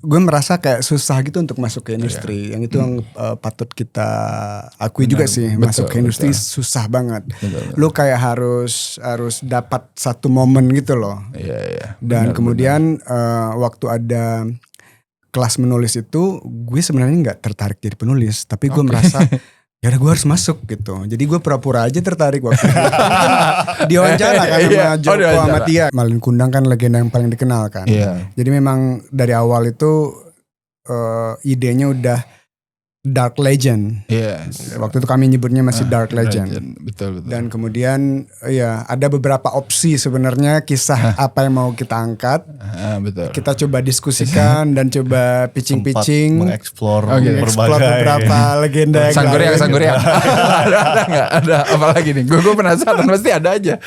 gue merasa kayak susah gitu untuk masuk ke industri. Yang itu yang patut kita akui juga sih. Masuk ke industri susah banget. Lu kayak harus dapat satu momen gitu loh. Dan kemudian waktu ada kelas menulis itu, gue sebenarnya nggak tertarik jadi penulis, tapi gue merasa ya gue harus masuk gitu. Jadi gue pura-pura aja tertarik waktu itu. Diwawancara kan sama Joko sama Tia. Malin Kundang kan legenda yang paling dikenal kan. Jadi memang dari awal itu idenya udah Dark Legend. Waktu itu kami nyebutnya masih Dark Legend. Betul. Dan kemudian ya ada beberapa opsi sebenarnya kisah apa yang mau kita angkat. Betul. Kita coba diskusikan dan coba pitching-pitching. Mengeksplor beberapa legenda. Sangguriang. Ada apa lagi nih? Gue penasaran, pasti ada aja.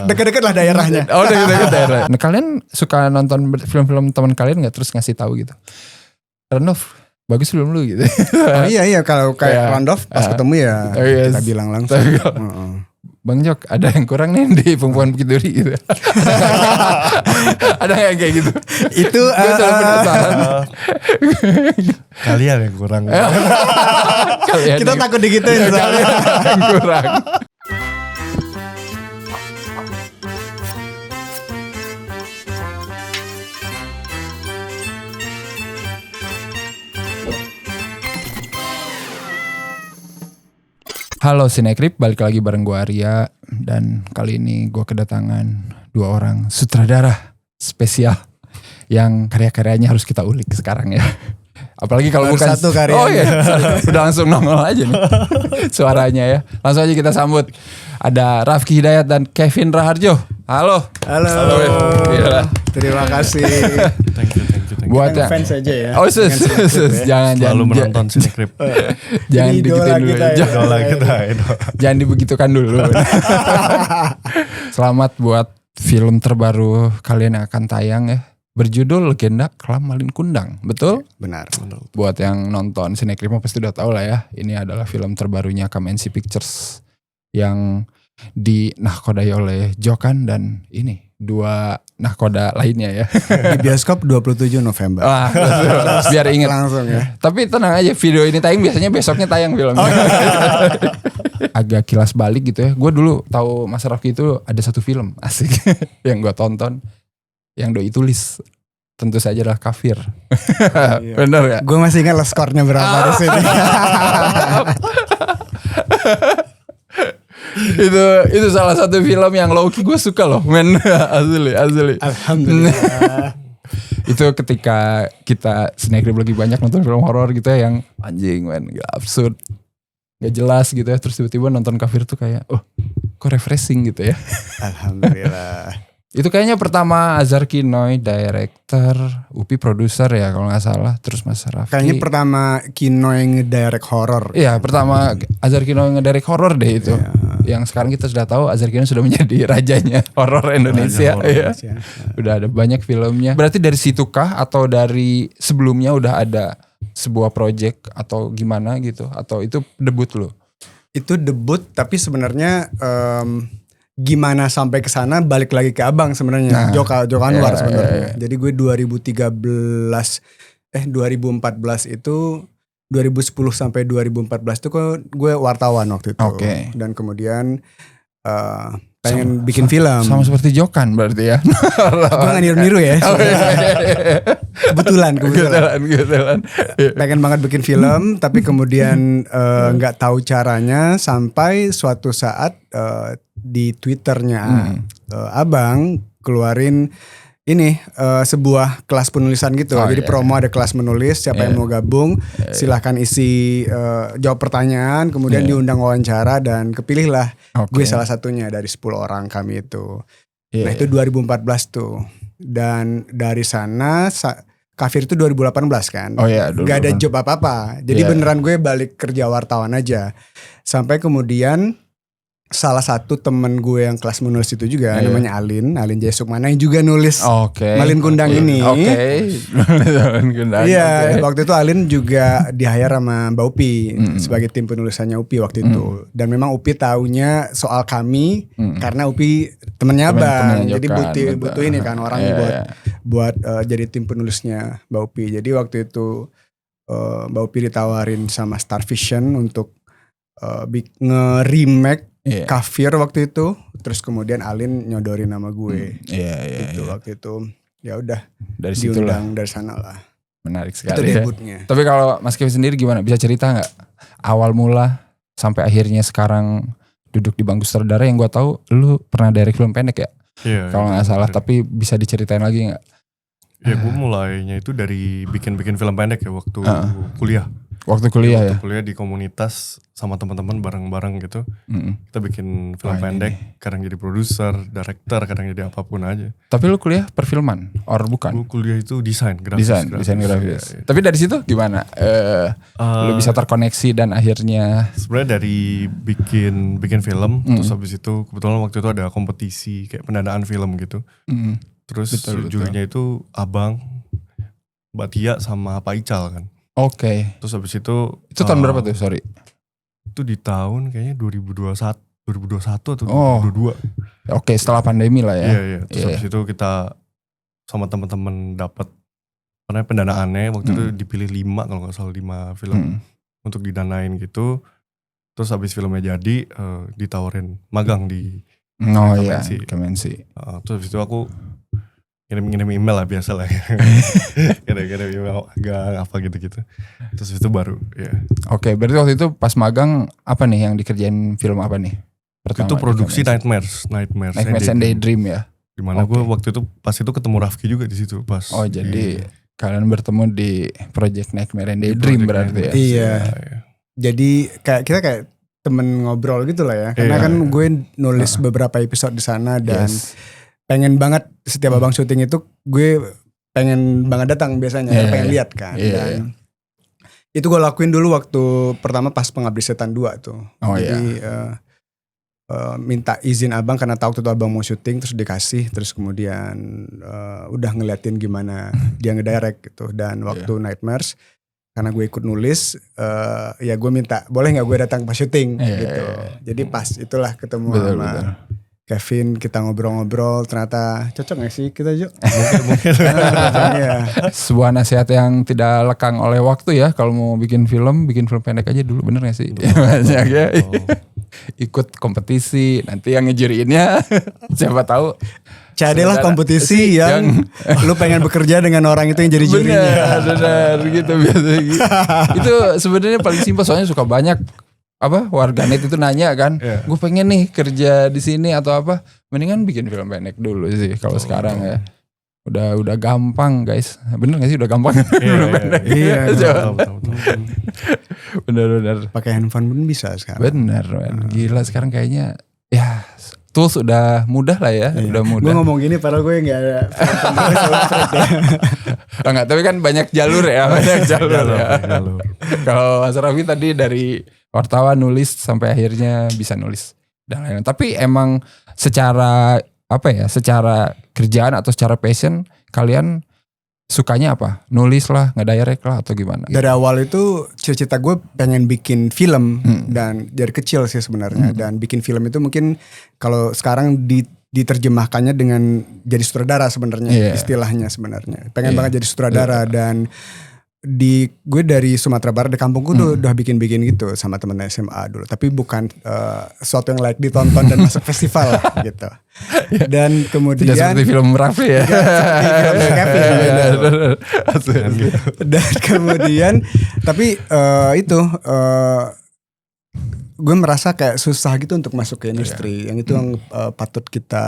Dekat-dekat lah daerahnya. Dekat-dekat daerah. Nah, kalian suka nonton film-film teman kalian nggak terus ngasih tahu gitu? Randolph, bagus film lu gitu. Iya kalau kayak Randolph pas ketemu ya kita bilang langsung. Bang Jok, ada yang kurang nih di Perempuan Bukit Duri gitu. Ada yang kayak gitu. Itu kalian yang kurang. Kita takut digituin soalnya. Yang kurang. Halo Sinekrip, balik lagi bareng gue Arya. Dan kali ini gue kedatangan 2 orang sutradara spesial yang karya-karyanya harus kita ulik sekarang ya. Apalagi kalau bukan satu karya. Oh iya, udah langsung nongol aja nih suaranya ya. Langsung aja kita sambut. Ada Rafki Hidayat dan Kevin Raharjo. Halo. Gila. Terima kasih. Thank you. Buat yang fans aja ya. Jangan selalu menonton Sinekrip. Jangan digituin dulu. Jangan dibegitukan dulu. Selamat buat film terbaru kalian yang akan tayang ya. Berjudul Legenda Kelam Malin Kundang. Betul? Benar. Buat yang nonton Sinekrip pasti udah tahu lah ya. Ini adalah film terbarunya Kamensi Pictures yang dinahkodai oleh Jokan dan ini 2 nahkoda lainnya ya. Di bioskop 27 November. Biar inget langsung ya. Tapi tenang aja, video ini tayang biasanya besoknya tayang filmnya. Agak kilas balik gitu ya. Gue dulu tahu Mas Rafki itu ada satu film asik yang gue tonton, yang doi tulis. Tentu saja adalah Kafir. Bener ya? Gue masih ingat lah skornya berapa di sini. itu salah satu film yang low-key gue suka loh, men. asli. Alhamdulillah. Itu ketika kita Sinekrip lagi banyak nonton film horor gitu ya, yang anjing men, gak absurd, gak jelas gitu ya, terus tiba-tiba nonton Kafir tuh kayak kok refreshing gitu ya. Alhamdulillah. Itu kayaknya pertama Azhar Kinoy director, Upi produser ya kalau gak salah, terus Mas Rafki. Kayaknya pertama Kinoy ngedirect horror. Iya, pertama Azhar Kinoy ngedirect horor deh itu. Yang sekarang kita sudah tahu Azhar Kinoy sudah menjadi rajanya horor Indonesia. Ya. Udah ada banyak filmnya. Berarti dari situkah atau dari sebelumnya udah ada sebuah project atau gimana gitu? Atau itu debut lo? Itu debut, tapi sebenarnya gimana sampai ke sana balik lagi ke abang sebenarnya. Joko Anwar sebenarnya. Jadi gue 2014 itu 2010 sampai 2014 itu gue wartawan waktu itu. Dan kemudian pengen bikin film. Sama seperti Jokan berarti ya. Gue gak niru-niru ya. Kebetulan. Pengen banget bikin film, tapi kemudian gak tahu caranya sampai suatu saat di Twitternya abang keluarin ini sebuah kelas penulisan gitu. Jadi promo ada kelas menulis, siapa yang mau gabung silahkan isi jawab pertanyaan, kemudian diundang wawancara dan kepilihlah gue salah satunya dari 10 orang kami itu. Nah itu 2014 tuh. Dan dari sana Kafir itu 2018 kan. Gak ada job apa-apa. Jadi beneran gue balik kerja wartawan aja. Sampai kemudian salah satu temen gue yang kelas menulis itu juga namanya Alin Jaya Sukmana yang juga nulis Malin Kundang ini. Malin Kundang. Iya, waktu itu Alin juga di-hire sama Mbak Upi sebagai tim penulisannya Upi waktu itu. Dan memang Upi taunya soal kami karena Upi temennya Abang. Jadi butuh ini kan orang buat jadi tim penulisnya Mbak Upi. Jadi waktu itu Mbak Upi ditawarin sama Star Vision untuk nge-remake Kafir waktu itu, terus kemudian Alin nyodorin nama gue. Gitu waktu itu. Ya udah dari situlah, dari sana lah. Menarik sekali. Itu debutnya. Tapi kalau Mas Kevin sendiri gimana? Bisa cerita nggak awal mula sampai akhirnya sekarang duduk di bangku sutradara? Yang gue tahu lu pernah direct film pendek ya? Iya. Kalau nggak salah, tapi bisa diceritain lagi nggak? Ya gue mulainya itu dari bikin film pendek ya waktu kuliah. Waktu kuliah ya? Waktu kuliah di komunitas sama teman-teman bareng-bareng gitu. Kita bikin film pendek, kadang jadi produser, director, kadang jadi apapun aja. Tapi lu kuliah perfilman? Or bukan? Gue kuliah itu desain grafis. Desain grafis. Ya. Tapi dari situ gimana? Lu bisa terkoneksi dan akhirnya? Sebenarnya dari bikin film, terus habis itu kebetulan waktu itu ada kompetisi kayak pendanaan film gitu. Terus jurinya itu Abang, Mbak Tia sama Pak Ical kan. Oke. Terus habis itu tahun berapa tuh? Sorry. Itu di tahun kayaknya 2021 atau 2022. Oke, setelah pandemi lah ya. Iya. Terus habis itu kita sama teman-teman dapat pendanaannya waktu itu dipilih 5 kalau nggak salah 5 film untuk didanain gitu. Terus habis filmnya jadi ditawarin magang di Kemensi. Terus habis itu aku ngirim email lah biasa lah. Kirim email agak apa gitu-gitu. Terus itu baru ya. Oke, berarti waktu itu pas magang apa nih yang dikerjain film apa nih? Pertama, itu produksi Nightmares and Daydream ya. Dimana gue waktu itu pas itu ketemu Rafki juga di situ pas. Oh jadi kalian bertemu di project Nightmare and Daydream berarti ya. Iya. Jadi kita kayak temen ngobrol gitu lah ya. Karena kan gue nulis beberapa episode di sana dan pengen banget setiap Abang syuting itu gue pengen banget datang biasanya, pengen lihat kan. Dan itu gue lakuin dulu waktu pertama pas Pengabdi Setan 2 tuh. Jadi minta izin Abang karena tahu waktu itu Abang mau syuting terus dikasih, terus kemudian udah ngeliatin gimana dia ngedirect gitu. Dan waktu Nightmares karena gue ikut nulis, ya gue minta boleh nggak gue datang pas syuting gitu. Jadi pas itulah ketemu sama Kevin, kita ngobrol-ngobrol, ternyata cocok gak sih kita Jo? Mungkin. Sebuah nasihat yang tidak lekang oleh waktu ya, kalau mau bikin film pendek aja dulu, bener gak sih? Banyak ya. Ikut kompetisi, nanti yang ngejuriinnya siapa tahu. Carilah kompetisi yang lu pengen bekerja dengan orang itu yang jadi jurinya. Benar gitu biasanya. Itu sebenarnya paling simpel, soalnya suka banyak warganet itu nanya kan, gue pengen nih kerja di sini atau apa, mendingan bikin film pendek dulu sih kalau sekarang ya. Udah gampang guys, bener gak sih udah gampang film pendek? Iya. Bener. Pakai handphone pun bisa sekarang. Bener, gila sekarang kayaknya ya tools udah mudah lah ya, udah mudah. Gue ngomong gini padahal gue nggak ada. Enggak, tapi kan banyak jalur ya, Kalau Mas Raffi tadi dari wartawan nulis sampai akhirnya bisa nulis dan lain-lain. Tapi emang secara secara kerjaan atau secara passion kalian sukanya apa? Nulis lah, ngedirect lah atau gimana? Dari awal itu cita-cita gue pengen bikin film dan dari kecil sih sebenarnya. Dan bikin film itu mungkin kalau sekarang diterjemahkannya dengan jadi sutradara sebenarnya istilahnya sebenarnya. Pengen banget jadi sutradara dan gue dari Sumatera Barat, di kampungku udah bikin-bikin gitu sama temen SMA dulu, tapi bukan sesuatu yang layak ditonton dan masuk festival gitu. Dan kemudian tidak seperti film Raffi ya. Dan kemudian tapi gue merasa kayak susah gitu untuk masuk ke industri. Yang itu yang patut kita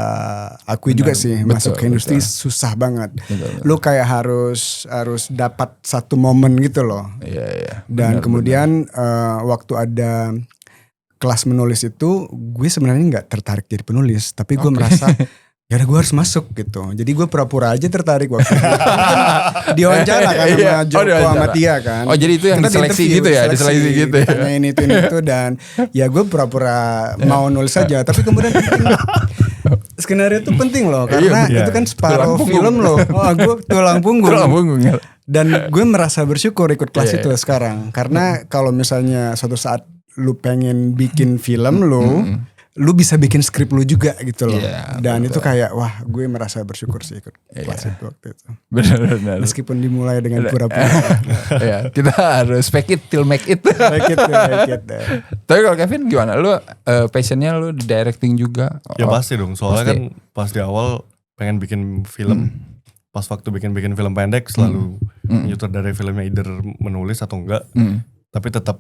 akui juga sih. Masuk ke industri susah banget. Lu kayak harus dapat satu momen gitu loh. Dan kemudian waktu ada kelas menulis itu, gue sebenarnya nggak tertarik jadi penulis, tapi gue merasa ya udah gue harus masuk gitu. Jadi gue pura-pura aja tertarik waktu itu. Diwawancara kan sama Joko sama Tia kan. Oh jadi itu yang diseleksi gitu ya, diseleksi gitu ya. Tanya ini itu dan ya gue pura-pura mau nulis aja. Tapi kemudian skenario itu penting loh karena itu kan separuh film loh. Oh gue tulang punggung. Tulang punggung ya. Dan gue merasa bersyukur ikut kelas itu sekarang. Karena kalau misalnya suatu saat lu pengen bikin film lu bisa bikin skrip lu juga gitu loh. Dan itu kayak wah gue merasa bersyukur sih ikut kelas itu waktu itu. Benar. Meskipun dimulai dengan pura-pura. Ya, kita harus fake it till make it. Make it. Tapi kalau Kevin gimana? Lu passionnya lu di directing juga? Ya pasti dong. Soalnya kan pas di awal pengen bikin film. Pas waktu bikin film pendek selalu menyutradari filmnya either menulis atau enggak. Tapi tetap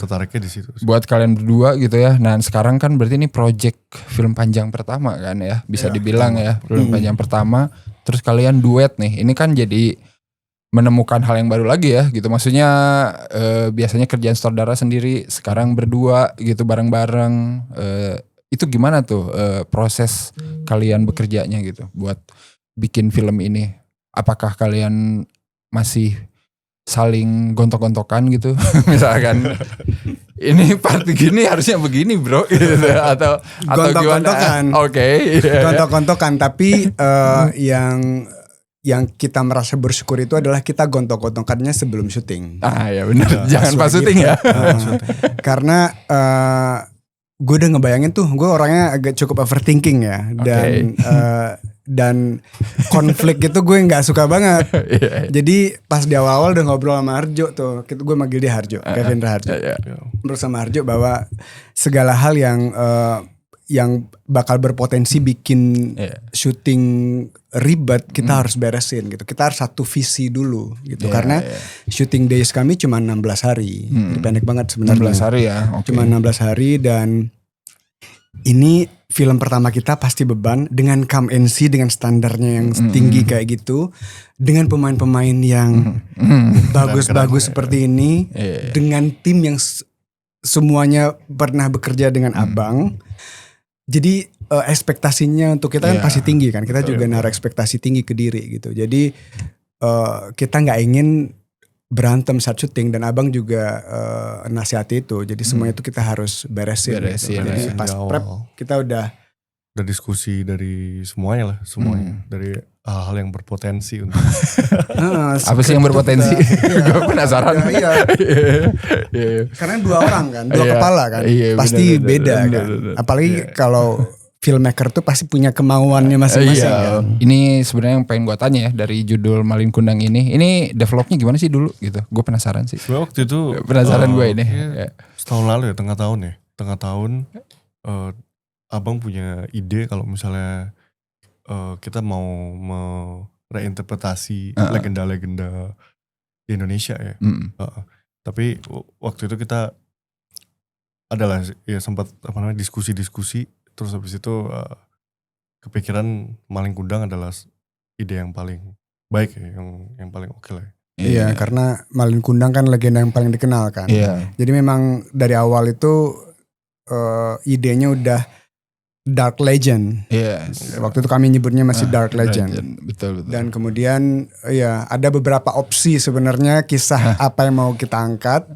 tertariknya di situ. Buat kalian berdua gitu ya. Nah sekarang kan berarti ini project film panjang pertama kan ya. Bisa dibilang ya film panjang pertama. Terus kalian duet nih. Ini kan jadi menemukan hal yang baru lagi ya gitu. Maksudnya biasanya kerjaan sutradara sendiri. Sekarang berdua gitu bareng-bareng. Itu gimana tuh proses kalian bekerjanya gitu. Buat bikin film ini. Apakah kalian masih saling gontok-gontokan gitu misalkan ini part gini harusnya begini bro gitu atau gontok-gontokan. Oke. Gontok-gontokan tapi yang kita merasa bersyukur itu adalah kita gontok-gontokannya sebelum syuting. Ya benar. Jangan pas syuting ya. Karena gue udah ngebayangin tuh gue orangnya agak cukup overthinking ya dan konflik itu gue nggak suka banget. Jadi pas di awal-awal udah ngobrol sama Harjo tuh, gue manggil dia Harjo, Kevin Harjo. Ngobrol sama Harjo bahwa segala hal yang bakal berpotensi bikin syuting ribet kita harus beresin gitu. Kita harus satu visi dulu gitu karena syuting days kami cuma 16 hari. Pendek banget sebenarnya. 16 hari ya. Cuma 16 hari dan ini film pertama kita pasti beban dengan Come NC dengan standarnya yang tinggi kayak gitu, dengan pemain-pemain yang bagus-bagus seperti ini, dengan tim yang semuanya pernah bekerja dengan Abang. Jadi ekspektasinya untuk kita kan pasti tinggi kan, kita juga naruh ekspektasi tinggi ke diri gitu. Jadi kita nggak ingin berantem saat syuting dan Abang juga nasihati itu. Jadi semuanya itu kita harus beresin gitu. Jadi pas prep kita udah diskusi dari semuanya lah, dari hal-hal yang berpotensi untuk apa sih yang berpotensi? Gue penasaran. Karena dua orang kan, dua kepala kan, pasti beda kan. Apalagi kalau filmmaker tuh pasti punya kemauannya masing-masing kan. Ini sebenarnya yang pengen gue tanya ya dari judul Malin Kundang ini developnya gimana sih dulu gitu? Gue penasaran sih. Sebenarnya waktu itu penasaran gue ini. Setahun lalu ya, tengah tahun Abang punya ide kalau misalnya kita mau mereinterpretasi legenda-legenda di Indonesia ya. Tapi waktu itu kita adalah ya sempat diskusi. Terus habis itu kepikiran Malin Kundang adalah ide yang paling baik ya, yang paling oke lah. Iya, karena Malin Kundang kan legenda yang paling dikenal kan. Jadi memang dari awal itu idenya udah Dark Legend. Waktu itu kami nyebutnya masih Dark Legend. Betul. Dan kemudian ya ada beberapa opsi sebenarnya kisah apa yang mau kita angkat.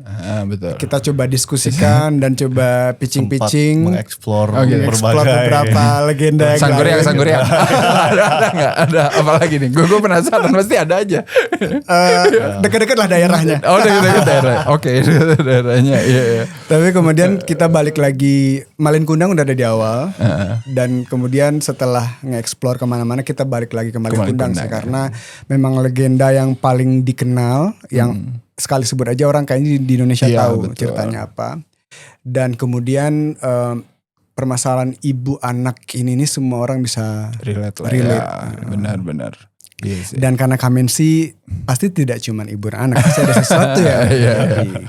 Betul. Kita coba diskusikan dan coba pitching-pitching. Mengeksplor beberapa legenda. Sangguriang. Ada apa lagi nih? Gue penasaran, pasti ada aja. Dekat-dekat lah daerahnya. Dekat-dekat daerah. Oke, daerahnya. Iya. Tapi kemudian kita balik lagi, Malin Kundang udah ada di awal. Dan kemudian setelah nge-explore kemana-mana kita balik lagi ke Malin Kundang sih. Karena memang legenda yang paling dikenal, yang sekali sebut aja orang kayaknya di Indonesia tahu ceritanya apa. Dan kemudian permasalahan ibu anak ini semua orang bisa relate. Benar. Yes, dan karena Kamensi pasti tidak cuma ibu dan anak, pasti ada sesuatu ya.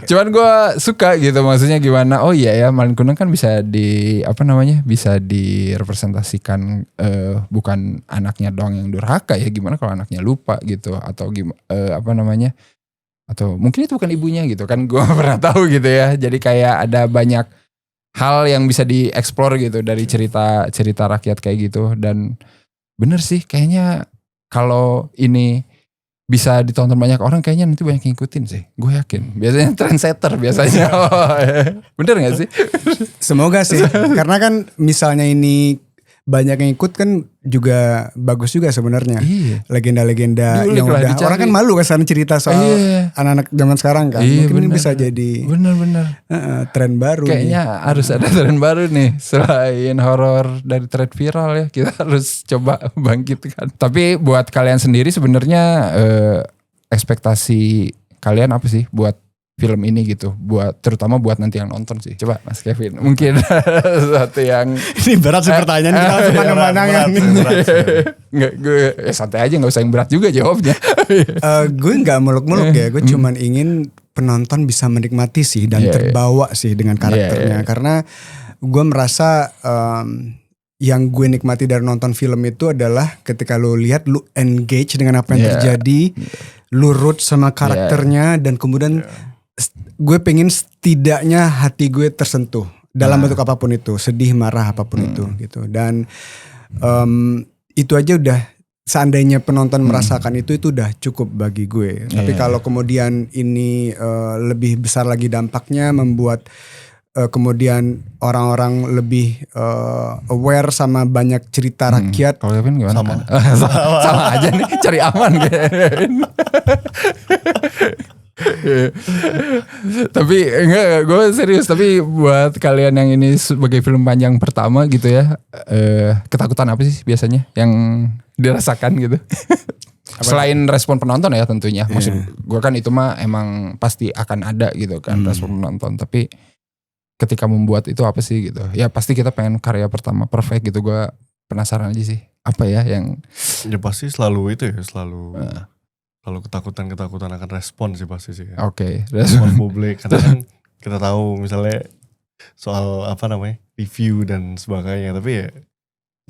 Cuman gue suka gitu, maksudnya gimana? Oh iya ya, Malin Kundang kan bisa bisa direpresentasikan bukan anaknya doang yang durhaka ya. Gimana kalau anaknya lupa gitu, atau atau mungkin itu bukan ibunya gitu kan? Gue pernah tahu gitu ya. Jadi kayak ada banyak hal yang bisa dieksplor gitu dari cerita rakyat kayak gitu. Dan bener sih kayaknya kalau ini bisa ditonton banyak orang kayaknya nanti banyak yang ngikutin sih. Gue yakin. Biasanya trendsetter biasanya. Bener gak sih? Semoga sih. Karena kan misalnya ini banyak yang ikut kan juga bagus juga sebenarnya. Iya. Legenda-legenda yang Diulik lah, udah dicari. orang kan malu kan cerita soal anak-anak zaman sekarang kan. Iya, Mungkin ini bener. bisa jadi Bener. tren baru Kayaknya nih. harus ada tren baru nih. Selain horor dari tren viral ya, kita harus coba bangkitkan. Tapi buat kalian sendiri sebenarnya ekspektasi kalian apa sih buat film ini gitu, terutama buat nanti yang nonton sih. Coba Mas Kevin, mungkin sesuatu yang Ini berat sih pertanyaan kita harus pandang-pandangan. nggak, gue santai aja, nggak usah yang berat juga jawabnya. Gue nggak muluk-muluk ya, gue cuman ingin penonton bisa menikmati sih dan terbawa sih dengan karakternya. Karena gue merasa yang gue nikmati dari nonton film itu adalah ketika lu lihat, lu engage dengan apa yang terjadi, lu root sama karakternya, dan kemudian gue pengen setidaknya hati gue tersentuh dalam bentuk apapun itu, sedih, marah, apapun itu gitu. Dan itu aja udah, seandainya penonton merasakan itu udah cukup bagi gue. Tapi kalau kemudian ini lebih besar lagi dampaknya, membuat kemudian orang-orang lebih aware sama banyak cerita rakyat. Kalau Kevin gimana? Sama. Sama aja nih, cari aman Kevin. Tapi enggak, gue serius. Tapi buat kalian yang ini sebagai film panjang pertama gitu ya, ketakutan apa sih biasanya yang dirasakan gitu? Selain respon penonton ya tentunya. Maksud gue kan itu mah emang pasti akan ada gitu kan, respon penonton. Tapi ketika membuat itu apa sih gitu? Ya pasti kita pengen karya pertama perfect gitu. Gue penasaran aja sih. Apa ya yang? Ya pasti selalu itu ya, selalu ketakutan akan respon sih pasti sih. Oke. Respon publik. Karena kan kita tahu misalnya soal apa namanya, review dan sebagainya. Tapi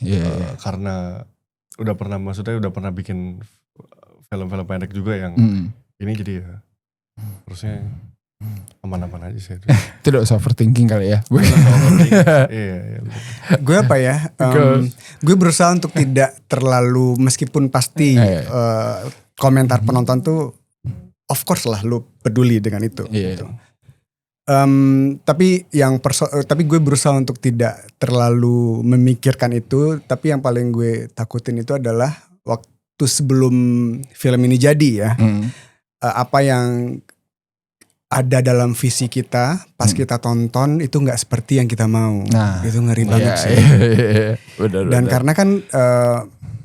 ya karena udah pernah bikin film-film pendek juga yang ini, jadi ya harusnya aman-aman aja sih. Tidak usah overthinking kali ya. Iya. Gue apa ya? Gue berusaha untuk tidak terlalu, meskipun pasti komentar penonton tuh of course lah lu peduli dengan itu. Gitu. Tapi gue berusaha untuk tidak terlalu memikirkan itu. Tapi yang paling gue takutin itu adalah waktu sebelum film ini jadi ya, apa yang ada dalam visi kita pas kita tonton itu nggak seperti yang kita mau. Itu ngeri banget sih. Benar. Dan karena kan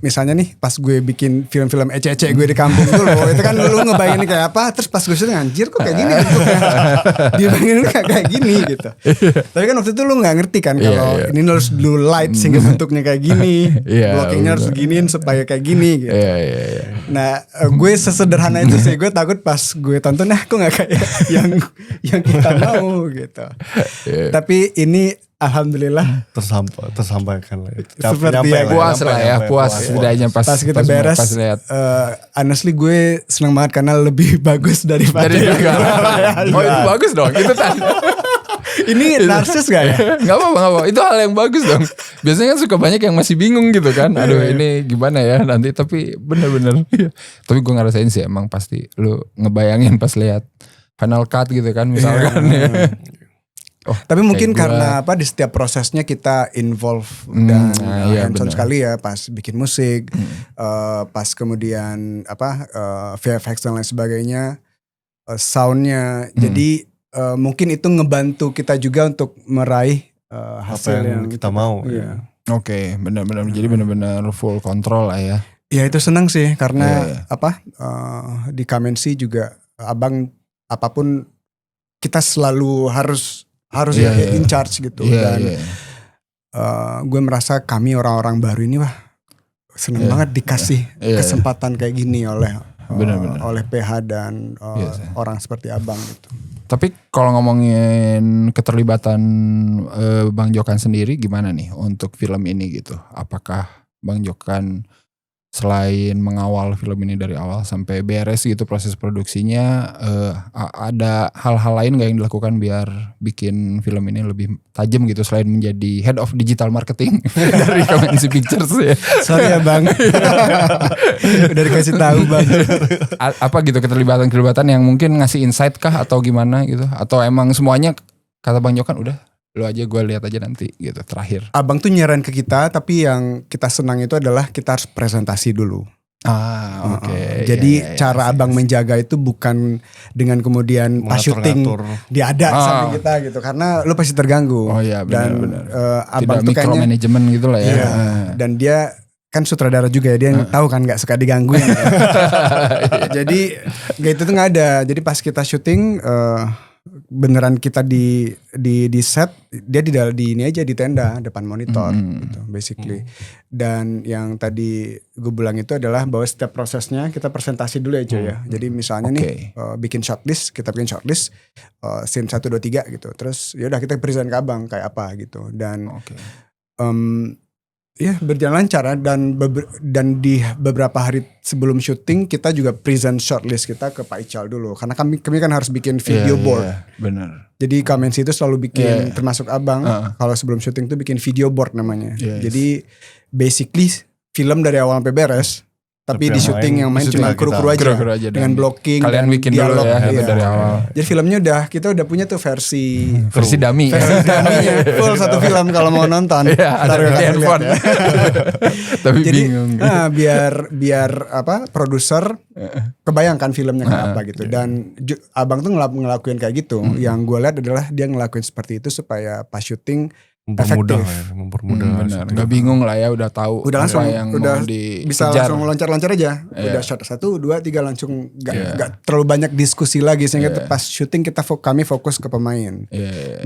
misalnya nih pas gue bikin film-film ece-ece gue di kampung tuh loh, itu kan lu ngebayangin kayak apa, terus pas gue syuting anjir kok kayak gini bentuknya. Dibayangin kayak gini gitu. Tapi kan waktu itu lu gak ngerti kan kalau ini harus blue light sehingga bentuknya kayak gini, blockingnya harus beginiin supaya kayak gini gitu. Nah gue sesederhana itu sih, gue takut pas gue tonton kok gak kayak yang kita mau gitu. Tapi ini alhamdulillah tersampaikan lah. Seperti yang puas setidaknya pas kita beres. Honestly gue senang banget karena lebih bagus daripada Oh itu bagus dong, itu tanda. Ini narsis gak ya? Gak apa-apa, itu hal yang bagus dong. Biasanya kan suka banyak yang masih bingung gitu kan. Aduh ini gimana ya nanti, tapi bener-bener. Tapi gue ngerasain sih emang pasti lu ngebayangin pas lihat final cut gitu kan misalkan. Tapi mungkin karena apa, di setiap prosesnya kita involve dan hands-on sekali ya, pas bikin musik, pas kemudian VFX dan lain sebagainya, soundnya. Jadi mungkin itu ngebantu kita juga untuk meraih hasil yang kita mau. Oke, benar-benar jadi benar-benar full control lah ya. Ya itu senang sih karena di Kamensi juga abang apapun kita selalu harus in charge gitu. Dan gue merasa kami orang-orang baru ini seneng banget dikasih kesempatan kayak gini oleh PH dan orang seperti abang gitu. Tapi kalau ngomongin keterlibatan Bang Jokan sendiri gimana nih untuk film ini gitu? Apakah Bang Jokan selain mengawal film ini dari awal sampai beres gitu proses produksinya, ada hal-hal lain gak yang dilakukan biar bikin film ini lebih tajam gitu selain menjadi head of digital marketing dari Kamensi Pictures ya? Sorry ya Bang, udah dikasih tahu Bang. Apa gitu keterlibatan yang mungkin ngasih insight kah atau gimana gitu? Atau emang semuanya kata Bang Jokan udah lu aja, gue lihat aja nanti gitu terakhir. Abang tuh nyaran ke kita, tapi yang kita senang itu adalah kita harus presentasi dulu. Oke. Jadi cara abang menjaga itu bukan dengan kemudian pas syuting dia ada sama kita gitu, karena lu pasti terganggu. Oh iya benar. Abang tidak tuh kayaknya micromanagement gitu lah ya. Iya, dan dia kan sutradara juga ya, dia tahu kan nggak suka digangguin. Jadi kayak itu tuh nggak ada. Jadi pas kita syuting beneran kita di set, dia di ini aja di tenda depan monitor gitu basically. Dan yang tadi gue bilang itu adalah bahwa setiap prosesnya kita presentasi dulu aja ya. Jadi misalnya nih bikin shortlist, kita bikin shortlist scene 1 2 3 gitu. Terus ya udah kita present ke abang kayak apa gitu. Dan ya berjalan lancar, dan di beberapa hari sebelum syuting kita juga present shortlist kita ke Pak Ical dulu, karena kami kan harus bikin video board. Benar. Jadi Kamensi itu selalu bikin, termasuk abang kalau sebelum syuting tuh bikin video board namanya. Jadi basically film dari awal sampai beres, tapi di syuting yang main cuma kru-kru aja dengan blocking. Kalian bikin dialog dulu ya dari awal. Jadi filmnya kita udah punya tuh versi dummy. Versi dummy-nya full satu film kalau mau nonton. Ada di handphone. Ya. Tapi jadi, bingung. Biar produser kebayangkan filmnya kayak apa gitu. Dan abang tuh ngelakuin kayak gitu. Yang gue lihat adalah dia ngelakuin seperti itu supaya pas syuting mempermudah. Benar. Gak bingung lah ya, udah tahu. Udah langsung, yang udah mau bisa langsung loncat-loncat aja. Udah shot 1, 2, 3 langsung. Gak terlalu banyak diskusi lagi sehingga pas syuting kami fokus ke pemain,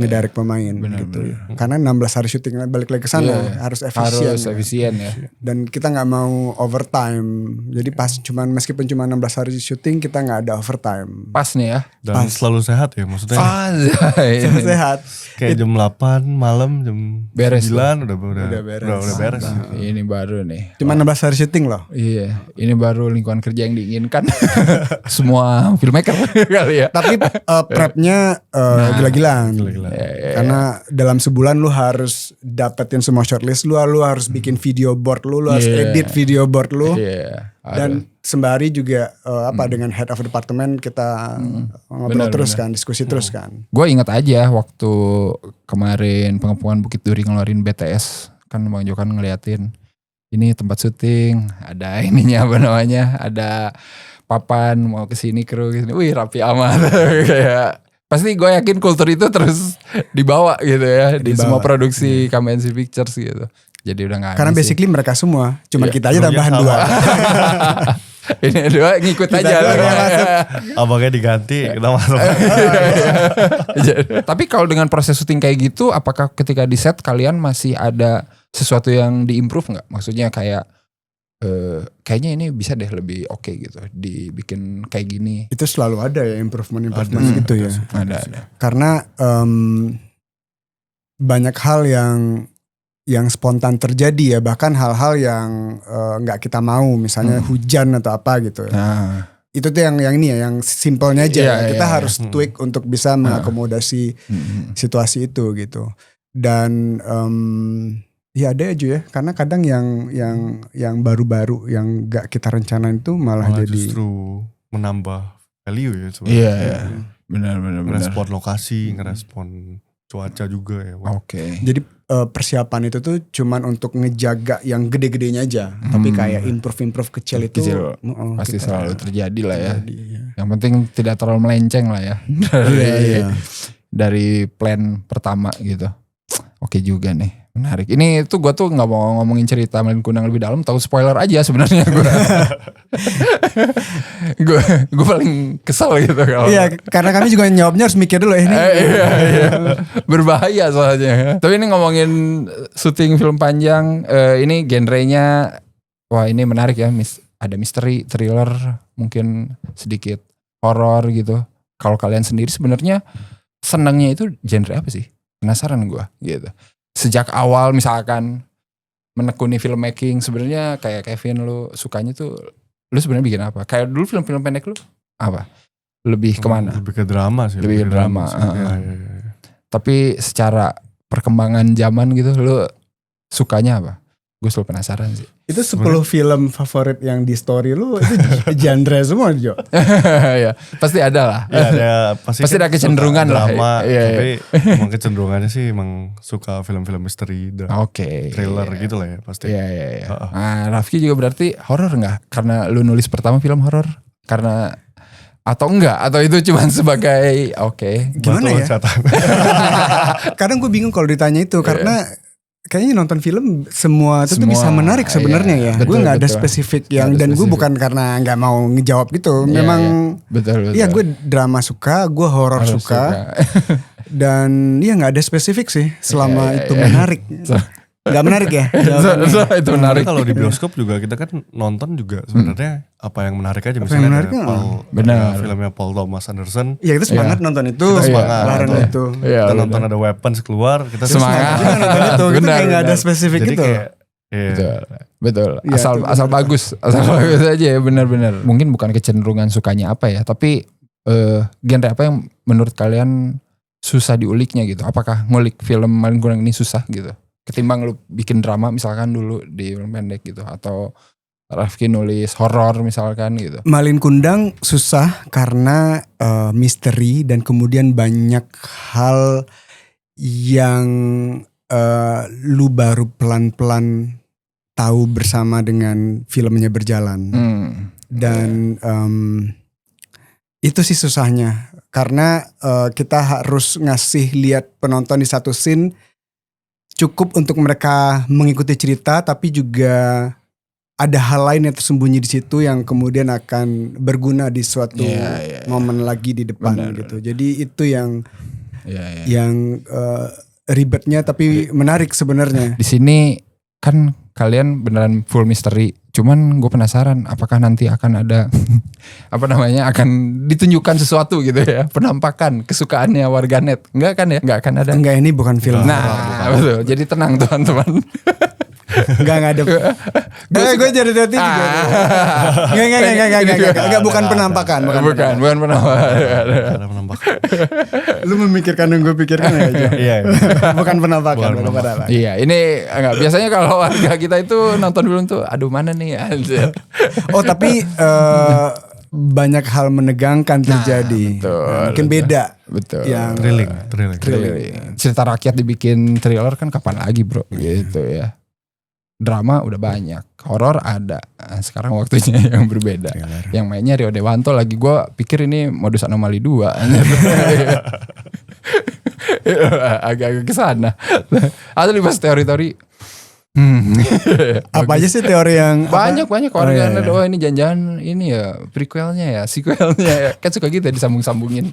ngedirect pemain gitu. Karena 16 hari syuting, balik lagi ke sana harus efisien ya. Dan kita nggak mau overtime. Jadi meskipun cuma 16 hari syuting, kita nggak ada overtime. Pas nih ya. Dan selalu sehat ya maksudnya. Selalu sehat. Kayak jam 8 malam, jam beres 9 udah beres. Ini baru nih. Cuma 16 hari syuting loh. Iya, ini baru lingkungan kerja yang diinginkan semua filmmaker kali ya. Tapi prepnya gila-gilaan. Karena dalam sebulan lu harus dapetin semua shortlist lu harus bikin video board lu harus edit video board lu. Dan sembari juga dengan head of department kita ngobrol terus kan, diskusi terus kan. Gue ingat aja waktu kemarin Pengepungan Bukit Duri ngeluarin BTS, kan Bang Jokan ngeliatin ini tempat syuting, ada ininya apa namanya, ada papan mau kesini kru kesini, wih rapi amat. Kayak pasti gue yakin kultur itu terus dibawa gitu ya di semua produksi Kamensi Pictures gitu. Jadi udah gak karena basically mereka semua, cuman kita aja tambahan 2. Ini 2 ngikut aja. Abangnya diganti, kita masuk. Tapi kalau dengan proses syuting kayak gitu, apakah ketika di set kalian masih ada sesuatu yang diimprove gak? Maksudnya kayak kayaknya ini bisa deh lebih oke gitu, dibikin kayak gini. Itu selalu ada ya improvement gitu ya. Ada. Karena banyak hal yang spontan terjadi ya, bahkan hal-hal yang nggak kita mau, misalnya hujan atau apa gitu. Itu tuh yang ini ya, yang simpelnya aja. Kita harus tweak untuk bisa mengakomodasi situasi itu gitu. Dan ya ada aja ya, karena kadang yang baru-baru yang nggak kita rencanain itu malah jadi justru menambah value ya sebenarnya. Iya, benar. Ngerespon lokasi, ngerespon cuaca juga ya. Oke. Jadi persiapan itu tuh cuman untuk ngejaga yang gede-gedenya aja, tapi kayak improve kecil itu pasti selalu terjadi lah ya. Ya. Yang penting tidak terlalu melenceng lah ya dari plan pertama gitu. Oke juga nih. Menarik. Ini tuh gue tuh nggak mau ngomongin cerita Melin Kundang lebih dalam, tahu spoiler aja sebenarnya gue. gue paling kesel gitu kalau. Iya, karena kami juga jawabnya harus mikir dulu ini. Iya. Berbahaya soalnya. Tapi ini ngomongin syuting film panjang, ini genrenya, wah ini menarik ya, ada misteri, thriller, mungkin sedikit horor gitu. Kalau kalian sendiri sebenarnya senangnya itu genre apa sih? Penasaran gue gitu. Sejak awal misalkan menekuni filmmaking sebenarnya kayak Kevin lu sukanya tuh lu sebenarnya bikin apa? Kayak dulu film-film pendek lu apa? Lebih kemana? Lebih ke drama sih. Lebih ke drama. sih. Ya. Tapi secara perkembangan zaman gitu lu sukanya apa? Gue selalu penasaran sih. Itu 10 film favorit yang di story lu itu genre semua, Jo. Ya, pasti ada lah. Ya, pasti ada kecenderungan lah. Drama, Iya. tapi emang kecenderungannya sih emang suka film-film misteri, thriller gitu lah ya pasti. Iya. Nah, Rafki juga berarti horor nggak? Karena lu nulis pertama film horor? Karena atau enggak? Atau itu cuma sebagai Gimana ya? Kadang gue bingung kalau ditanya itu karena kayaknya nonton film semua itu tuh bisa menarik sebenarnya ya. Gue nggak ada spesifik yang dan gue bukan karena nggak mau ngejawab gitu. Memang betul. Iya, gue drama suka, gue horor suka. Dan ya nggak ada spesifik sih selama itu menarik. Gak menarik ya? Itu menarik. Kalau di bioskop juga kita kan nonton juga sebenarnya apa yang menarik aja. Misalnya menarik, benar. Filmnya Paul Thomas Anderson. Ya kita semangat nonton itu. Kita semangat nonton itu. Kita nonton ada Weapons keluar. Kita semangat nonton itu. Kita kayak gak ada spesifik jadi gitu. Betul. Ya, asal bagus. Asal bagus aja ya, benar-benar. Mungkin bukan kecenderungan sukanya apa ya. Tapi genre apa yang menurut kalian susah diuliknya gitu? Apakah ngulik film Malin Kundang ini susah gitu? Ketimbang lu bikin drama misalkan dulu di film pendek gitu, atau Rafki nulis horor misalkan gitu. Malin Kundang susah karena misteri dan kemudian banyak hal yang lu baru pelan-pelan tahu bersama dengan filmnya berjalan. Dan itu sih susahnya karena kita harus ngasih lihat penonton di satu scene cukup untuk mereka mengikuti cerita, tapi juga ada hal lain yang tersembunyi di situ yang kemudian akan berguna di suatu momen lagi di depan gitu. Jadi itu yang ribetnya tapi menarik sebenarnya. Di sini kan kalian beneran full misteri. Cuman gue penasaran apakah nanti akan ada akan ditunjukkan sesuatu gitu ya, penampakan kesukaannya warganet. Enggak kan ya? Enggak akan ada. Enggak, ini bukan film. Nah, betul. Jadi tenang teman-teman. Enggak ada. Gue jadi hati juga. Enggak, bukan penampakan. Bukan penampakan. Lu memikirkan yang gue pikirkan ya. Iya. Bukan penampakan. Iya, ini enggak. Biasanya kalau warga kita itu nonton film tuh, aduh mana nih ya. Oh tapi banyak hal menegangkan terjadi. Mungkin beda. Betul. Yang Thrilling. Cerita rakyat dibikin thriller kan kapan lagi bro, gitu ya. Drama udah banyak, horor ada. Nah, sekarang waktunya yang berbeda. Yang mainnya Rio Dewanto lagi, gue pikir ini modus anomali 2. Agak-agak kesana. Atau dibahas teori-teori. Apa aja sih teori yang banyak orang yang ini jangan-jangan ini ya prequelnya ya, sequelnya ya. Kan suka gitu ya disambung-sambungin.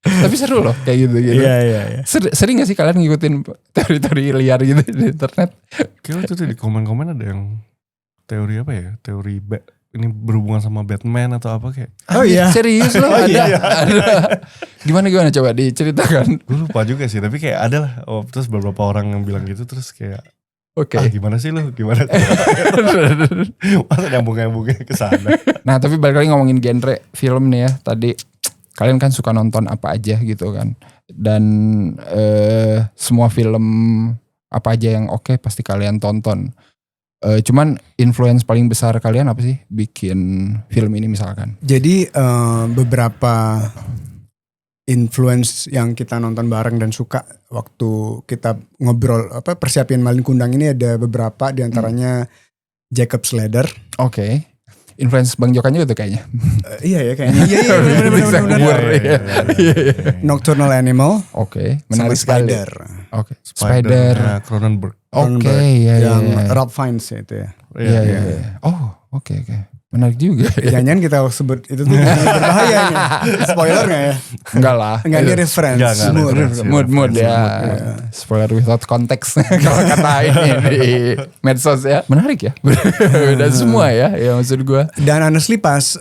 Tapi seru loh kayak gitu. Iya. Sering gak sih kalian ngikutin teori-teori liar gitu di internet? Kayaknya itu di komen-komen ada yang teori apa ya? Teori ini berhubungan sama Batman atau apa kayak. Oh iya. Serius loh ada. Gimana coba diceritakan. Gue lupa juga sih, tapi kayak ada lah. Oh, terus beberapa orang yang bilang gitu terus kayak gimana sih lu? Gimana? Masa nyambung-nyambungnya ke sana. Nah, tapi balik lagi ngomongin genre film nih ya. Tadi kalian kan suka nonton apa aja gitu kan. Dan semua film apa aja yang oke pasti kalian tonton. Cuman influence paling besar kalian apa sih bikin film ini misalkan? Jadi beberapa influence yang kita nonton bareng dan suka waktu kita ngobrol persiapin Malin Kundang ini ada beberapa diantaranya Jacob Slater. Oke. Influence Bang Jokan juga tuh kayaknya. Iya ya kayaknya. Iya benar. Nocturnal Animal. Oke, menarik sekali. Spider. Oke. Spider. Cronenberg. Oke, yang Rob Fiennes itu ya. Iya. Oh, oke. Menarik juga. Jangan kita sebut itu tuh berbahaya nih. Spoiler gak ya? Enggak lah. Enggak ada reference. Mood ya. Spoiler without context. Kalau kata ini di medsos ya. Menarik ya. Beda semua ya. Ya maksud gue. Dan honestly pas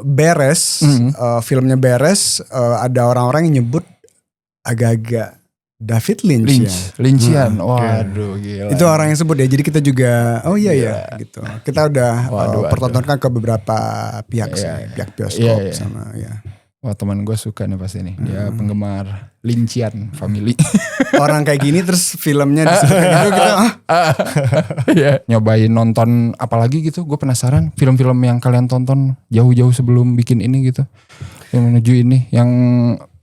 beres, filmnya beres, ada orang-orang yang nyebut agak-agak David Lynch ya. Lyncian. Waduh gila. Itu orang yang sebut ya. Jadi kita juga ya gitu. Kita udah pertontonkan ke beberapa pihak sih, pihak bioskop sama ya. Wah teman gue suka nih pasti nih. Dia penggemar Lyncian family. Orang kayak gini terus filmnya disebut gitu kita nyobain nonton apalagi gitu. Gue penasaran film-film yang kalian tonton jauh-jauh sebelum bikin ini gitu. Yang menuju ini, yang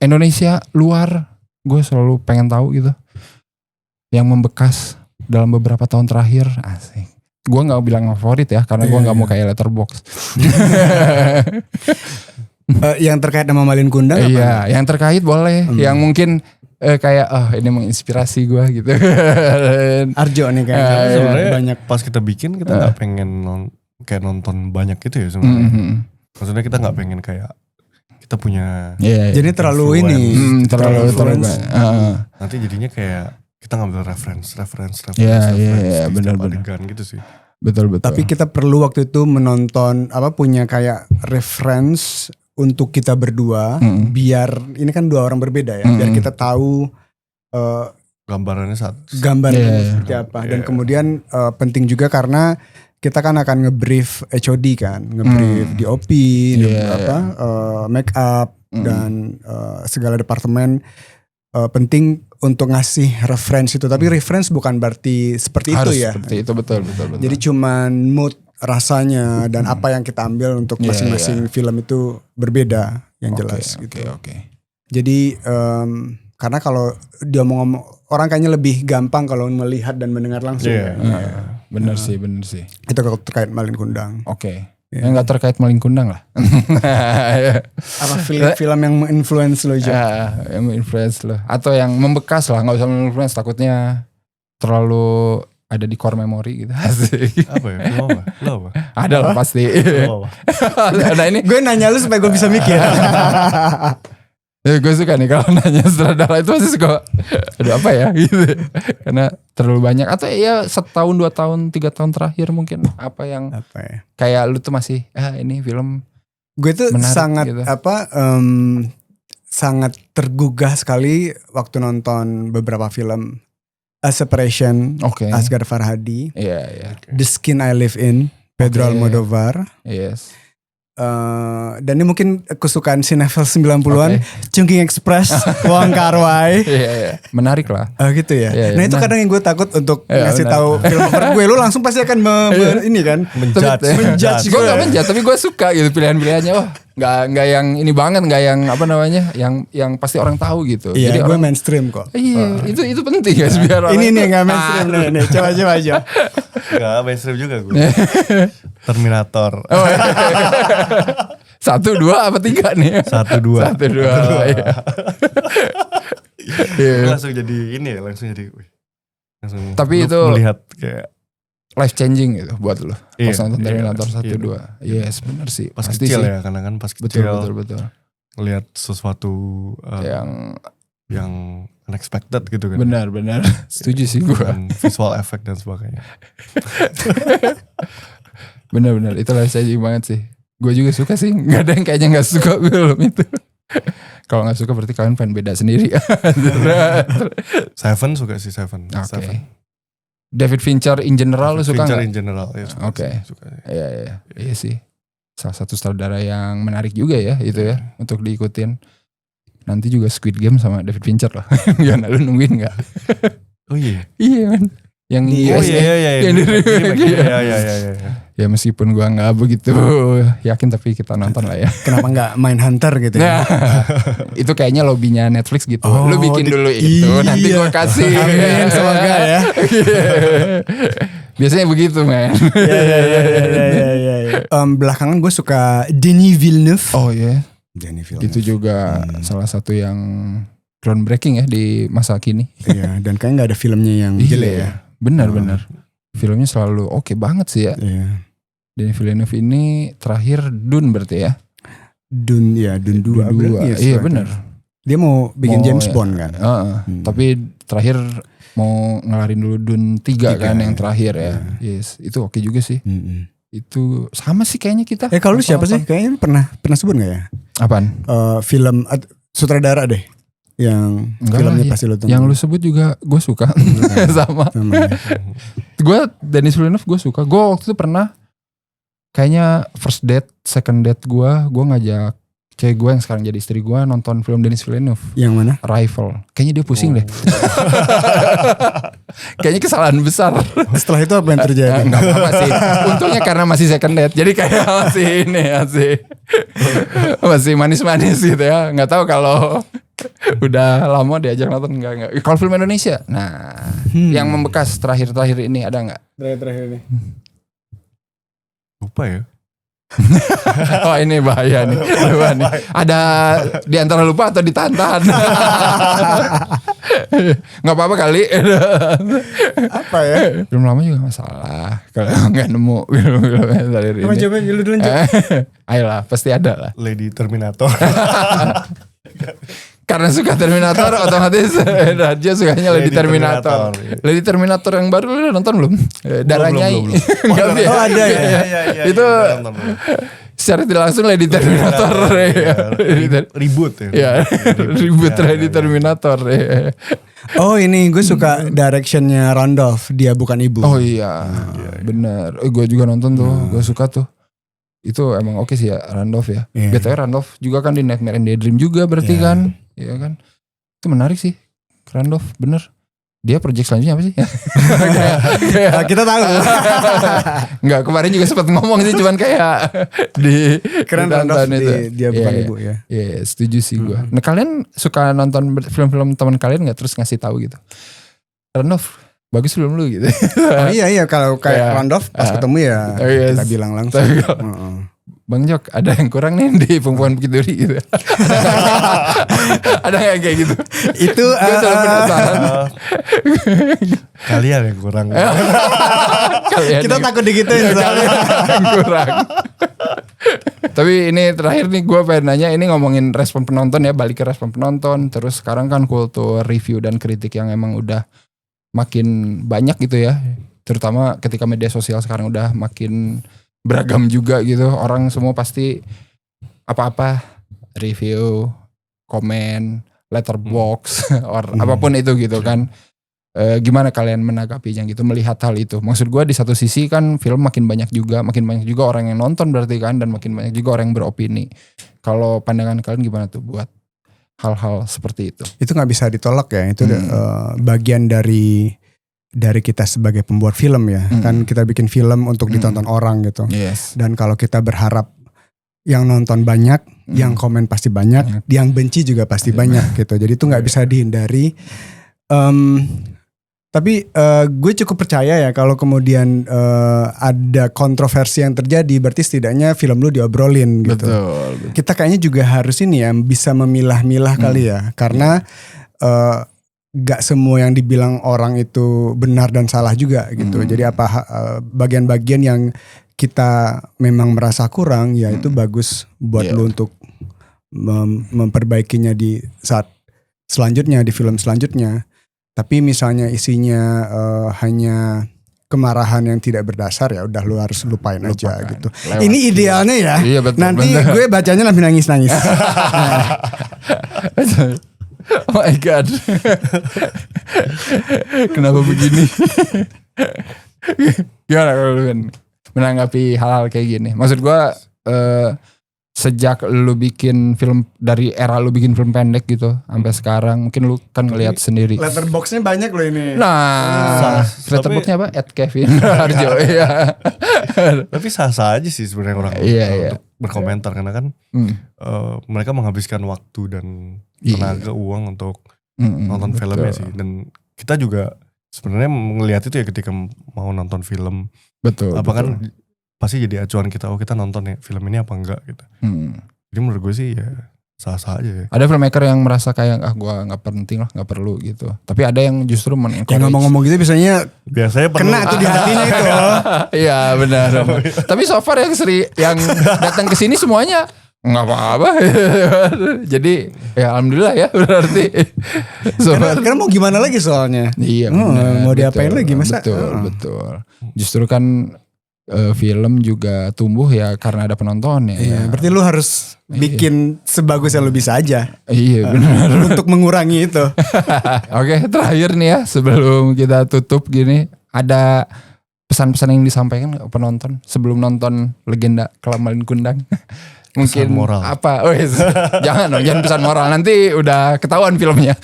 Indonesia luar, gue selalu pengen tahu gitu. Yang membekas dalam beberapa tahun terakhir, asik. Gue nggak bilang favorit ya, karena gue nggak mau kayak Letterboxd. Yang terkait sama Malin Kundang? Iya, yang terkait boleh. Yang mungkin kayak ini menginspirasi gue gitu. Arjo nih kayaknya. Sebenarnya banyak pas kita bikin kita nggak pengen kayak nonton banyak gitu ya sebenarnya. Maksudnya kita nggak pengen kayak kita punya. Jadi terlalu ini. Terlalu. Nanti jadinya kayak kita ngambil reference. Iya, benar-benar gitu sih. Betul. Tapi kita perlu waktu itu menonton punya kayak reference untuk kita berdua, biar ini kan dua orang berbeda ya, biar kita tahu gambarannya seperti apa. Dan kemudian penting juga karena kita kan akan ngebrief HOD kan, ngebrief DOP, make up dan segala departemen. Penting untuk ngasih reference itu, tapi reference bukan berarti seperti harus itu ya. Seperti itu betul. Jadi cuman mood, rasanya dan apa yang kita ambil untuk masing-masing film itu berbeda yang jelas gitu. Oke. Jadi karena kalau dia ngomong orang kayaknya lebih gampang kalau melihat dan mendengar langsung. Bener sih. Itu kalau terkait Malin Kundang. Oke. Yang nggak terkait Malin Kundang lah. Apa film yang menginfluence lo juga? Yang menginfluence lo. Atau yang membekas lah, nggak usah menginfluence, takutnya terlalu ada di core memory gitu. Asik. Apa ya? Lo apa? Ada lah pasti. Nah ini gue nanya lu supaya gue bisa mikir. Gue suka nih kalau nanya sutradara itu pasti suka. Aduh apa ya gitu. Karena terlalu banyak. Atau ya setahun, 2 tahun, 3 tahun terakhir mungkin. Apa ya? Kayak lu tuh masih ini film. Gue tuh menarik, sangat gitu. sangat tergugah sekali waktu nonton beberapa film. A Separation, Asghar Farhadi. The Skin I Live In, Pedro Almodovar. Yes. Dan ini mungkin kesukaan sinetron 90-an, Chungking Express, Wong Kar-wai. Menarik lah. Gitu ya. Nah itu kadang yang gue takut untuk ngasih tahu film favorit gue. Lu langsung pasti akan ini kan menjudge. Gue gak menjudge, tapi gue suka gitu pilihan-pilihannya. Wah, nggak yang ini banget, nggak yang apa namanya, yang pasti orang tahu gitu. Iya, jadi gue mainstream kok. Iya, itu penting guys biar orang. Ini nih nggak mainstream nih. Coba aja. Nggak mainstream juga gue. Terminator. 1, 2 apa 3 nih? 1, 2. Langsung jadi ini ya, langsung. Tapi itu melihat kayak life changing gitu buat lo. Pas nonton Terminator 1, 2. Yes, benar sih. Pas pasti kecil sih. ya, karena kan pas kecil. Betul. Lihat sesuatu yang unexpected gitu kan. Benar. Setuju sih gue. Visual effect dan sebagainya. Benar. Itu life changing banget sih. Gue juga suka sih. Gak ada yang kayaknya gak suka film itu. Kalau gak suka berarti kalian pengen beda sendiri. Seven suka sih Seven. David Fincher in general lu suka Fincher gak? in general ya suka. Iya sih. Salah satu sutradara yang menarik juga ya itu ya untuk diikutin. Nanti juga Squid Game sama David Fincher loh. Gimana lu nungguin gak? Oh iya? Iya man. Yang iya. Ya meskipun gua gak begitu yakin tapi kita nonton lah ya. Kenapa gak Mindhunter gitu ya? Itu kayaknya lobbynya Netflix gitu. Lu bikin dulu itu nanti gua kasih. Amin semoga ya. Biasanya begitu man. Iya. Belakangan gue suka Denis Villeneuve. Oh iya. Denis Villeneuve. Itu juga salah satu yang groundbreaking ya di masa kini. Iya, dan kayaknya gak ada filmnya yang jelek ya. Benar. Filmnya selalu oke banget sih ya. Iya. Denis Villeneuve ini terakhir Dune berarti ya. Dune 2. Iya benar. Dia mau bikin James Bond kan. Tapi terakhir mau ngelarin dulu Dune 3 kan yang terakhir ya. Yes, itu oke juga sih. Itu sama sih kayaknya kita. Kalau lu siapa sih? Kayaknya pernah sebut gak ya? Apaan? Film sutradara deh. yang Enggak filmnya lah, pasti lo tonton? yang lu sebut juga gue suka. Sama. Gue Denis Villeneuve gue suka. Gue waktu itu pernah kayaknya first date, second date gue ngajak cewek gue yang sekarang jadi istri gue nonton film Denis Villeneuve. Yang mana? Arrival. Kayaknya dia pusing deh. Kayaknya kesalahan besar. Setelah itu apa yang terjadi? Enggak apa-apa sih. Untungnya karena masih second date. Jadi kayak masih manis-manis gitu ya. Nggak tahu kalau udah lama diajak nonton enggak. Kalau film Indonesia, nah yang membekas terakhir-terakhir ini ada nggak? Terakhir ini. Lupa ya. Oh ini bahaya nih. Ada di antara lupa atau ditantan. Nggak apa-apa kali. Apa ya? Film lama juga masalah. Kalau nggak nemu film terakhir ini. Coba dulu lanjut. Ayolah, pasti ada lah. Lady Terminator. Karena suka Terminator otomatis Raja sukanya Lady Terminator. Lady Terminator yang baru lu udah nonton belum? Darahnya belum. Oh ada ya. Itu secara tidak langsung Lady Terminator. Ribut ya. Ya, ribut Lady Terminator. Oh ini gue suka directionnya Randolph, Dia Bukan Ibu. Oh iya, bener. Gue juga nonton tuh, gue suka tuh. Itu emang oke sih ya Randolph ya. BTW Randolph juga kan di Nightmare and Daydream juga berarti kan. Iya kan. Itu menarik sih. Randolph bener. Dia project selanjutnya apa sih? Kita tahu. Enggak, kemarin juga sempat ngomong sih cuman kayak di Keren Randolph di Dia Bukan Ibu ya. Iya, setuju sih gue. Nah kalian suka nonton film-film teman kalian gak terus ngasih tahu gitu? Randolph bagus film lu gitu. Oh iya kalau kayak Randolph pas ketemu ya kita bilang langsung. Bang Jok, ada yang kurang nih di Perempuan Bukit Duri gitu. Ada yang kayak gitu? Itu gue selalu penasaran. Kalian yang kurang. Kita takut digituin. Kalian yang kurang. Tapi ini terakhir nih gue pengen nanya, ini ngomongin respon penonton ya, balik ke respon penonton. Terus sekarang kan kultur review dan kritik yang emang udah makin banyak gitu ya. Terutama ketika media sosial sekarang udah makin beragam juga gitu. Orang semua pasti apa-apa review, komen, letterbox, apapun itu gitu kan. Gimana kalian menanggapinya gitu, melihat hal itu? Maksud gue di satu sisi kan film makin banyak juga orang yang nonton berarti kan, dan makin banyak juga orang yang beropini. Kalau pandangan kalian gimana tuh buat hal-hal seperti itu? Itu nggak bisa ditolak ya. Itu bagian dari kita sebagai pembuat film ya. Kan kita bikin film untuk ditonton orang gitu. Yes. Dan kalau kita berharap yang nonton banyak, yang komen pasti banyak, yang benci juga pasti banyak gitu. Jadi itu nggak bisa dihindari. Tapi gue cukup percaya ya kalau kemudian ada kontroversi yang terjadi, berarti setidaknya film lu diobrolin gitu. Betul. Kita kayaknya juga harus ini ya bisa memilah-milah kali ya, karena gak semua yang dibilang orang itu benar dan salah juga gitu. Jadi bagian-bagian yang kita memang merasa kurang ya itu bagus buat lu untuk memperbaikinya di saat selanjutnya, di film selanjutnya. Tapi misalnya isinya hanya kemarahan yang tidak berdasar, ya udah lu harus lupain aja gitu. Ini idealnya ya. Iya, betul, nanti gue bacanya lebih nangis-nangis. Oh my god. Kenapa begini? Gimana kalau lu menanggapi hal-hal kayak gini? Maksud gue sejak lu bikin film, dari era lu bikin film pendek gitu sampai sekarang, mungkin lu kan ngelihat sendiri. Letterboxnya banyak loh ini. Nah, letterboxnya apa? @Kevin Harjo. Iya. Tapi sah-sah aja sih sebenarnya orang untuk berkomentar, karena kan mereka menghabiskan waktu dan tenaga, uang untuk nonton filmnya sih. Dan kita juga sebenarnya melihat itu ya ketika mau nonton film. Betul. Apa kan pasti jadi acuan kita, oh kita nonton ya film ini apa enggak gitu. Jadi menurut gue sih ya sah-sah aja ya. Ada filmmaker yang merasa kayak gue nggak penting lah, nggak perlu gitu. Tapi ada yang justru yang ngomong-ngomong gitu biasanya kena tuh di hatinya itu. Iya benar. Tapi so far yang datang ke sini semuanya nggak apa-apa. Jadi ya alhamdulillah ya berarti. Karena mau gimana lagi soalnya. Iya. Mau diapain lagi masa? Betul. Justru kan film juga tumbuh ya karena ada penonton ya. Iya, berarti lu harus bikin sebagus yang lu bisa aja. Iya benar. Untuk mengurangi itu. Oke, terakhir nih ya sebelum kita tutup gini, ada pesan-pesan yang disampaikan ke penonton sebelum nonton Legenda Kelam Malin Kundang? Mungkin pesan moral. Apa? Oh, yes. jangan pesan moral, nanti udah ketahuan filmnya.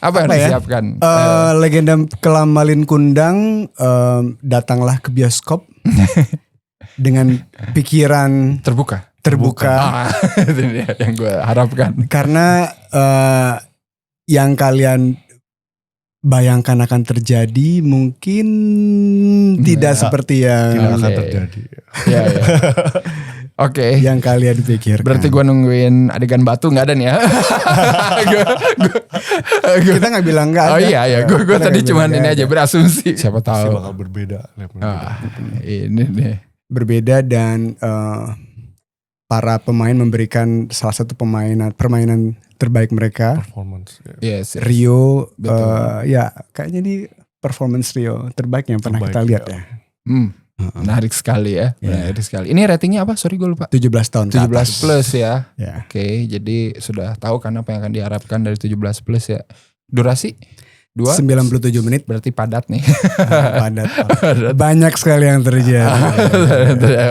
Apa yang disiapkan? Legenda Kelam Malin Kundang, datanglah ke bioskop dengan pikiran terbuka. Itu dia yang gue harapkan. Karena yang kalian bayangkan akan terjadi mungkin tidak seperti yang akan terjadi. Ya. Oke. Yang kalian pikirkan. Berarti gue nungguin adegan batu nggak ada nih ya? Kita nggak bilang nggak ada. Oh iya. Gue tadi cuman ini aja berasumsi. Siapa Pasti tahu. bakal berbeda. Ini nih. Berbeda dan para pemain memberikan salah satu permainan terbaik mereka. Performance. Yes. Rio, ya kayaknya ini performance Rio terbaik yang pernah kita lihat ya. Menarik sekali ya. Menarik sekali. Ini ratingnya apa? Sorry gue lupa. 17 tahun. 17 plus ya. Oke, jadi sudah tahu kan apa yang akan diharapkan dari 17 plus ya. Durasi? 97 menit. Berarti padat nih. Padat. Banyak sekali yang terjadi.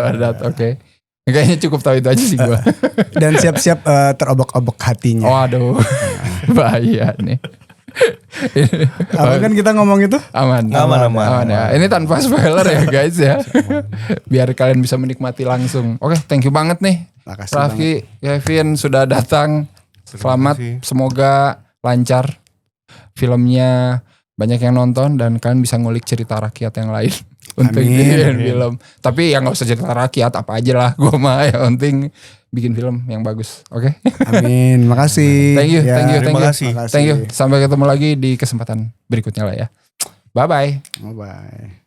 Padat, oke. Kayaknya cukup tahu itu aja sih gue. Dan siap-siap terobok-obok hatinya. Waduh, bahaya nih. Apa kan kita ngomong itu? Aman ya. Ini tanpa spoiler ya guys ya. Biar kalian bisa menikmati langsung. Oke, thank you banget nih. Makasih Raffi, Kevin sudah datang. Selamat, semoga lancar filmnya, banyak yang nonton dan kalian bisa ngulik cerita rakyat yang lain untuk bikin film. Tapi yang nggak usah cerita rakyat, apa aja lah. Gue mah yang penting bikin film yang bagus. Oke? Amin. Makasih. Thank you. Makasih. Thank you. Sampai ketemu lagi di kesempatan berikutnya lah ya. Bye bye. Bye bye.